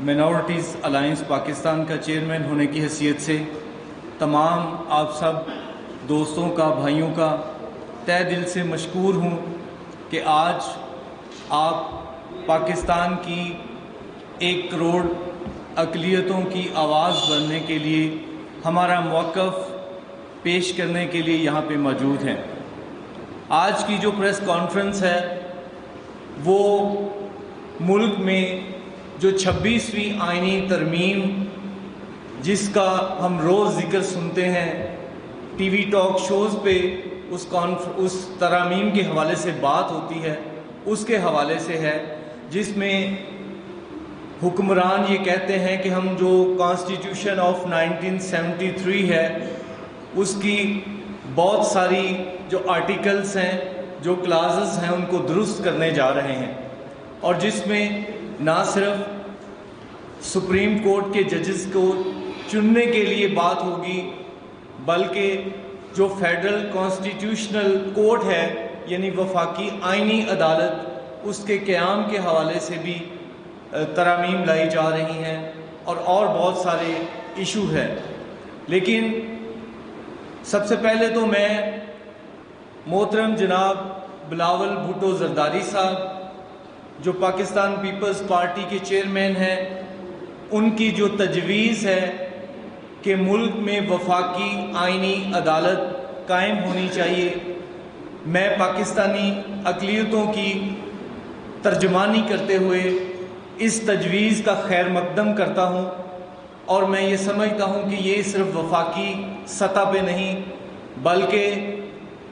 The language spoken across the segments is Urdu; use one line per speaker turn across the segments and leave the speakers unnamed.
مائنورٹیز الائنس پاکستان کا چیئرمین ہونے کی حیثیت سے تمام آپ سب دوستوں کا، بھائیوں کا تہ دل سے مشکور ہوں کہ آج آپ پاکستان کی 1 کروڑ اقلیتوں کی آواز بننے کے لیے ہمارا موقف پیش کرنے کے لیے یہاں پہ موجود ہیں۔ آج کی جو پریس کانفرنس ہے وہ ملک میں جو 26ویں آئینی ترمیم جس کا ہم روز ذکر سنتے ہیں ٹی وی ٹاک شوز پہ، اس ترامیم کے حوالے سے بات ہوتی ہے، اس کے حوالے سے ہے، جس میں حکمران یہ کہتے ہیں کہ ہم جو کانسٹیٹیوشن آف 1973 ہے اس کی بہت ساری جو آرٹیکلز ہیں، جو کلازز ہیں، ان کو درست کرنے جا رہے ہیں، اور جس میں نہ صرف سپریم کورٹ کے ججز کو چننے کے لیے بات ہوگی بلکہ جو فیڈرل کانسٹیٹیوشنل کورٹ ہے یعنی وفاقی آئینی عدالت، اس کے قیام کے حوالے سے بھی ترامیم لائی جا رہی ہیں، اور بہت سارے ایشو ہیں۔ لیکن سب سے پہلے تو میں محترم جناب بلاول بھٹو زرداری صاحب جو پاکستان پیپلز پارٹی کے چیئرمین ہیں، ان کی جو تجویز ہے کہ ملک میں وفاقی آئینی عدالت قائم ہونی چاہیے، میں پاکستانی اقلیتوں کی ترجمانی کرتے ہوئے اس تجویز کا خیر مقدم کرتا ہوں، اور میں یہ سمجھتا ہوں کہ یہ صرف وفاقی سطح پہ نہیں بلکہ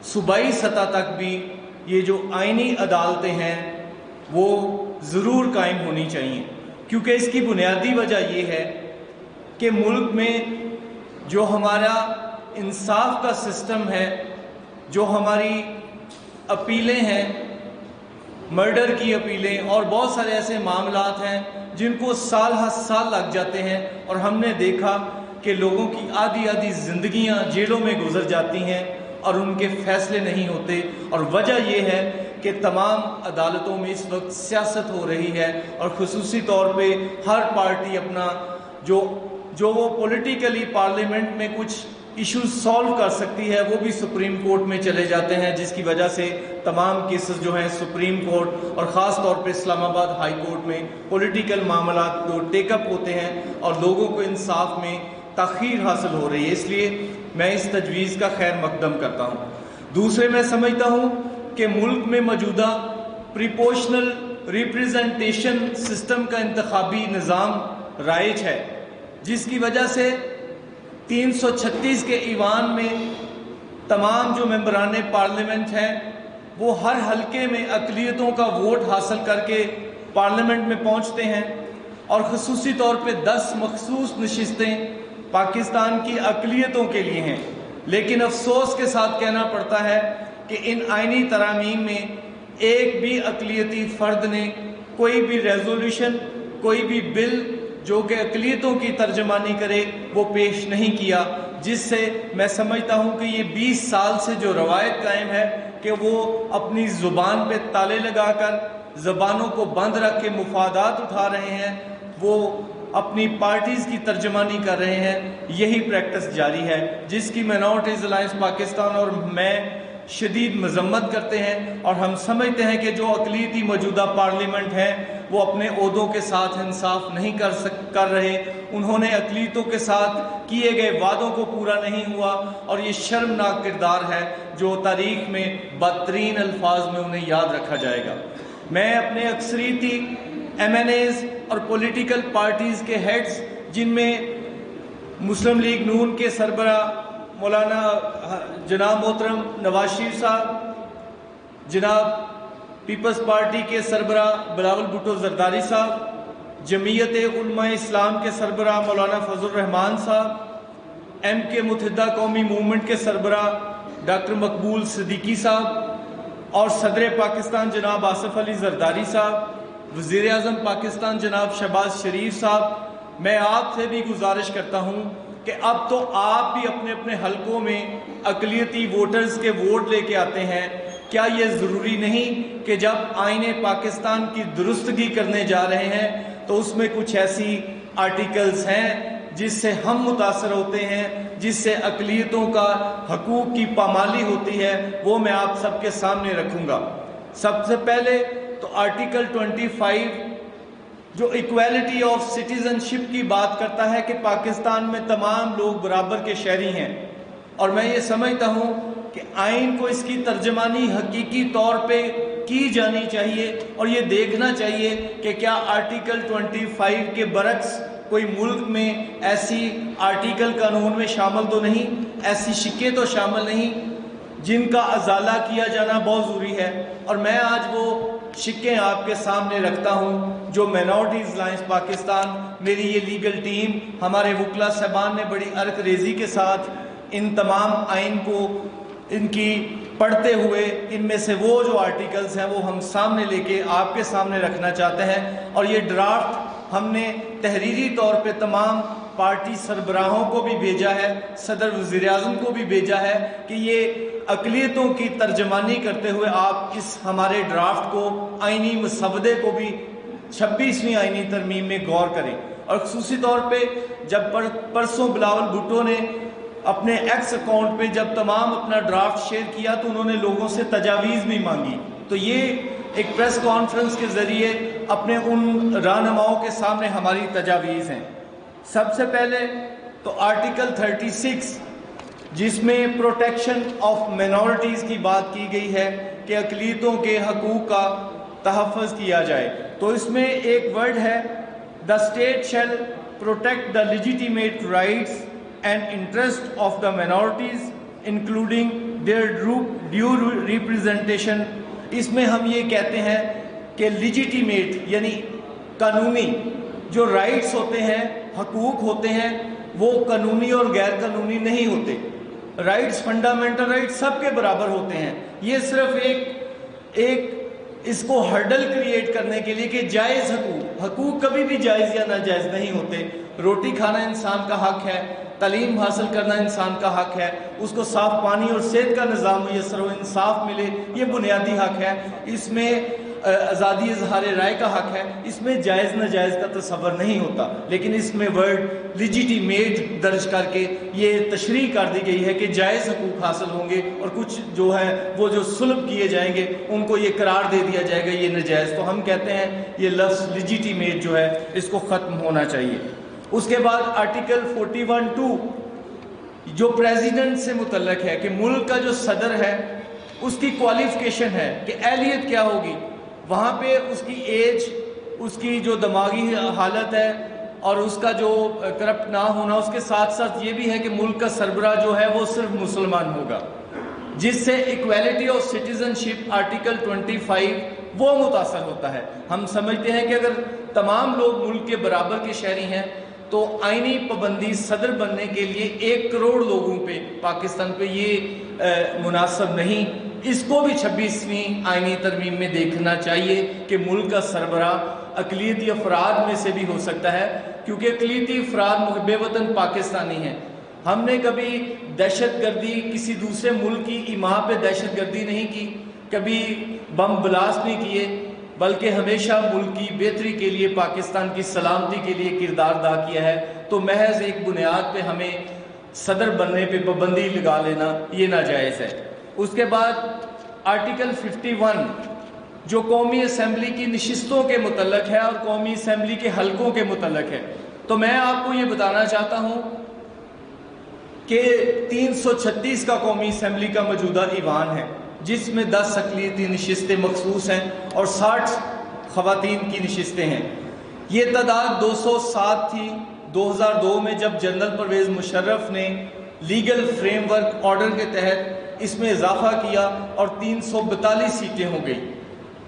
صوبائی سطح تک بھی یہ جو آئینی عدالتیں ہیں وہ ضرور قائم ہونی چاہیے، کیونکہ اس کی بنیادی وجہ یہ ہے کہ ملک میں جو ہمارا انصاف کا سسٹم ہے، جو ہماری اپیلیں ہیں، مرڈر کی اپیلیں اور بہت سارے ایسے معاملات ہیں جن کو سال ہر سال لگ جاتے ہیں، اور ہم نے دیکھا کہ لوگوں کی آدھی زندگیاں جیلوں میں گزر جاتی ہیں اور ان کے فیصلے نہیں ہوتے، اور وجہ یہ ہے کہ تمام عدالتوں میں اس وقت سیاست ہو رہی ہے، اور خصوصی طور پہ ہر پارٹی اپنا جو وہ پولیٹیکلی پارلیمنٹ میں کچھ ایشوز سالو کر سکتی ہے وہ بھی سپریم کورٹ میں چلے جاتے ہیں، جس کی وجہ سے تمام کیسز جو ہیں سپریم کورٹ اور خاص طور پہ اسلام آباد ہائی کورٹ میں پولیٹیکل معاملات کو ٹیک اپ ہوتے ہیں اور لوگوں کو انصاف میں تاخیر حاصل ہو رہی ہے۔ اس لیے میں اس تجویز کا خیر مقدم کرتا ہوں۔ دوسرے، میں سمجھتا ہوں کہ ملک میں موجودہ پریپورشنل ریپریزنٹیشن سسٹم کا انتخابی نظام رائج ہے، جس کی وجہ سے 336 کے ایوان میں تمام جو ممبران پارلیمنٹ ہیں وہ ہر حلقے میں اقلیتوں کا ووٹ حاصل کر کے پارلیمنٹ میں پہنچتے ہیں، اور خصوصی طور پہ 10 مخصوص نشستیں پاکستان کی اقلیتوں کے لیے ہیں۔ لیکن افسوس کے ساتھ کہنا پڑتا ہے کہ ان آئینی ترامیم میں ایک بھی اقلیتی فرد نے کوئی بھی ریزولوشن، کوئی بھی بل جو کہ اقلیتوں کی ترجمانی کرے وہ پیش نہیں کیا، جس سے میں سمجھتا ہوں کہ یہ 20 سال سے جو روایت قائم ہے کہ وہ اپنی زبان پہ تالے لگا کر زبانوں کو بند رکھ کے مفادات اٹھا رہے ہیں، وہ اپنی پارٹیز کی ترجمانی کر رہے ہیں، یہی پریکٹس جاری ہے، جس کی مائنورٹیز الائنس پاکستان اور میں شدید مذمت کرتے ہیں، اور ہم سمجھتے ہیں کہ جو اقلیتی موجودہ پارلیمنٹ ہے وہ اپنے عہدوں کے ساتھ انصاف نہیں کر رہے، انہوں نے اقلیتوں کے ساتھ کیے گئے وعدوں کو پورا نہیں ہوا، اور یہ شرمناک کردار ہے جو تاریخ میں بدترین الفاظ میں انہیں یاد رکھا جائے گا۔ میں اپنے اکثریتی ایم این ایز اور پولیٹیکل پارٹیز کے ہیڈز، جن میں مسلم لیگ نون کے سربراہ مولانا جناب محترم نواز شریف صاحب، جناب پیپلز پارٹی کے سربراہ بلاول بھٹو زرداری صاحب، جمعیت علماء اسلام کے سربراہ مولانا فضل الرحمان صاحب، ایم کے متحدہ قومی موومنٹ کے سربراہ ڈاکٹر مقبول صدیقی صاحب، اور صدر پاکستان جناب آصف علی زرداری صاحب، وزیر اعظم پاکستان جناب شہباز شریف صاحب، میں آپ سے بھی گزارش کرتا ہوں کہ اب تو آپ بھی اپنے اپنے حلقوں میں اقلیتی ووٹرز کے ووٹ لے کے آتے ہیں، کیا یہ ضروری نہیں کہ جب آئین پاکستان کی درستگی کرنے جا رہے ہیں تو اس میں کچھ ایسی آرٹیکلز ہیں جس سے ہم متاثر ہوتے ہیں، جس سے اقلیتوں کا حقوق کی پامالی ہوتی ہے، وہ میں آپ سب کے سامنے رکھوں گا۔ سب سے پہلے تو آرٹیکل 25 جو ایکویلٹی آف سٹیزن شپ کی بات کرتا ہے کہ پاکستان میں تمام لوگ برابر کے شہری ہیں، اور میں یہ سمجھتا ہوں کہ آئین کو اس کی ترجمانی حقیقی طور پہ کی جانی چاہیے، اور یہ دیکھنا چاہیے کہ کیا آرٹیکل 25 کے برعکس کوئی ملک میں ایسی آرٹیکل قانون میں شامل تو نہیں، ایسی شکیں تو شامل نہیں جن کا ازالہ کیا جانا بہت ضروری ہے۔ اور میں آج وہ شکیں آپ کے سامنے رکھتا ہوں جو مائنورٹیز الائنس پاکستان، میری یہ لیگل ٹیم، ہمارے وکلا صاحبان نے بڑی عرق ریزی کے ساتھ ان تمام آئین کو ان کی پڑھتے ہوئے ان میں سے وہ جو آرٹیکلز ہیں وہ ہم سامنے لے کے آپ کے سامنے رکھنا چاہتے ہیں، اور یہ ڈرافٹ ہم نے تحریری طور پہ تمام پارٹی سربراہوں کو بھی بھیجا ہے، صدر وزیر اعظم کو بھی بھیجا ہے کہ یہ اقلیتوں کی ترجمانی کرتے ہوئے آپ اس ہمارے ڈرافٹ کو، آئینی مسودے کو بھی 26ویں آئینی ترمیم میں غور کریں۔ اور خصوصی طور پہ جب پرسوں بلاول بھٹو نے اپنے ایکس اکاؤنٹ پہ جب تمام اپنا ڈرافٹ شیئر کیا تو انہوں نے لوگوں سے تجاویز بھی مانگی، تو یہ ایک پریس کانفرنس کے ذریعے اپنے ان رہنماؤں کے سامنے ہماری تجاویز ہیں۔ سب سے پہلے تو آرٹیکل 36 جس میں پروٹیکشن آف مائنورٹیز کی بات کی گئی ہے کہ اقلیتوں کے حقوق کا تحفظ کیا جائے، تو اس میں ایک ورڈ ہے the state shall protect the legitimate rights and interest of the minorities including their due representation۔ اس میں ہم یہ کہتے ہیں کہ لیجیٹیمیٹ یعنی قانونی جو رائٹس ہوتے ہیں، حقوق ہوتے ہیں، وہ قانونی اور غیر قانونی نہیں ہوتے۔ رائٹس، فنڈامنٹل رائٹس سب کے برابر ہوتے ہیں۔ یہ صرف ایک اس کو ہرڈل کریٹ کرنے کے لیے کہ جائز حقوق کبھی بھی جائز یا ناجائز نہیں ہوتے۔ روٹی کھانا انسان کا حق ہے، تعلیم حاصل کرنا انسان کا حق ہے، اس کو صاف پانی اور صحت کا نظام میسر و انصاف ملے، یہ بنیادی حق ہے۔ اس میں آزادی اظہار رائے کا حق ہے، اس میں جائز ناجائز کا تصور نہیں ہوتا، لیکن اس میں ورڈ لیجیٹیمیٹ درج کر کے یہ تشریح کر دی گئی ہے کہ جائز حقوق حاصل ہوں گے، اور کچھ جو ہے وہ جو سلب کیے جائیں گے ان کو یہ قرار دے دیا جائے گا یہ ناجائز۔ تو ہم کہتے ہیں یہ لفظ لیجیٹیمیٹ جو ہے اس کو ختم ہونا چاہیے۔ اس کے بعد آرٹیکل 41(2) جو پریزیڈنٹ سے متعلق ہے کہ ملک کا جو صدر ہے اس کی کوالیفیکیشن ہے کہ اہلیت کیا ہوگی، وہاں پہ اس کی ایج، اس کی جو دماغی حالت ہے اور اس کا جو کرپٹ نہ ہونا، اس کے ساتھ ساتھ یہ بھی ہے کہ ملک کا سربراہ جو ہے وہ صرف مسلمان ہوگا، جس سے equality of citizen ship article 25 وہ متاثر ہوتا ہے۔ ہم سمجھتے ہیں کہ اگر تمام لوگ ملک کے برابر کے شہری ہیں تو آئینی پابندی صدر بننے کے لیے 1 کروڑ لوگوں پہ پاکستان پہ یہ مناسب نہیں۔ اس کو بھی 26ویں آئینی ترمیم میں دیکھنا چاہیے کہ ملک کا سربراہ اقلیتی افراد میں سے بھی ہو سکتا ہے، کیونکہ اقلیتی افراد محب وطن پاکستانی ہیں۔ ہم نے کبھی دہشت گردی، کسی دوسرے ملک کی ایما پہ دہشت گردی نہیں کی، کبھی بم بلاسٹ نہیں کیے، بلکہ ہمیشہ ملک کی بہتری کے لیے، پاکستان کی سلامتی کے لیے کردار ادا کیا ہے۔ تو محض ایک بنیاد پہ ہمیں صدر بننے پہ پابندی لگا لینا یہ ناجائز ہے۔ اس کے بعد آرٹیکل 51 جو قومی اسمبلی کی نشستوں کے متعلق ہے اور قومی اسمبلی کے حلقوں کے متعلق ہے، تو میں آپ کو یہ بتانا چاہتا ہوں کہ 336 کا قومی اسمبلی کا موجودہ ایوان ہے، جس میں 10 اقلیتی نشستیں مخصوص ہیں اور 60 خواتین کی نشستیں ہیں۔ یہ تعداد 207 تھی 2002 میں جب جنرل پرویز مشرف نے لیگل فریم ورک آرڈر کے تحت اس میں اضافہ کیا اور 342 سیٹیں ہو گئی،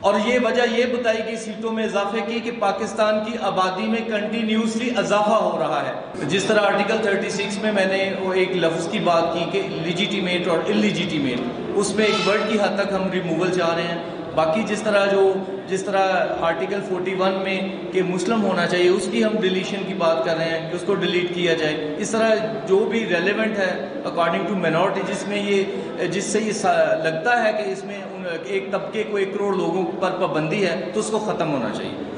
اور یہ وجہ یہ بتائی گئی سیٹوں میں اضافے کی کہ پاکستان کی آبادی میں کنٹینیوسلی اضافہ ہو رہا ہے۔ جس طرح آرٹیکل 36 میں میں نے وہ ایک لفظ کی بات کی کہ لیجیٹیمیٹ اور اللیجیٹیمیٹ، اس میں ایک ورڈ کی حد تک ہم ریموول چاہ رہے ہیں۔ باقی جس طرح آرٹیکل 41 میں کہ مسلم ہونا چاہیے اس کی ہم ڈیلیشن کی بات کر رہے ہیں کہ اس کو ڈیلیٹ کیا جائے، اس طرح جو بھی ریلیونٹ ہے اکارڈنگ ٹو مائنورٹی، جس سے یہ لگتا ہے کہ اس میں ایک طبقے کو 1 کروڑ لوگوں پر پابندی ہے تو اس کو ختم ہونا چاہیے۔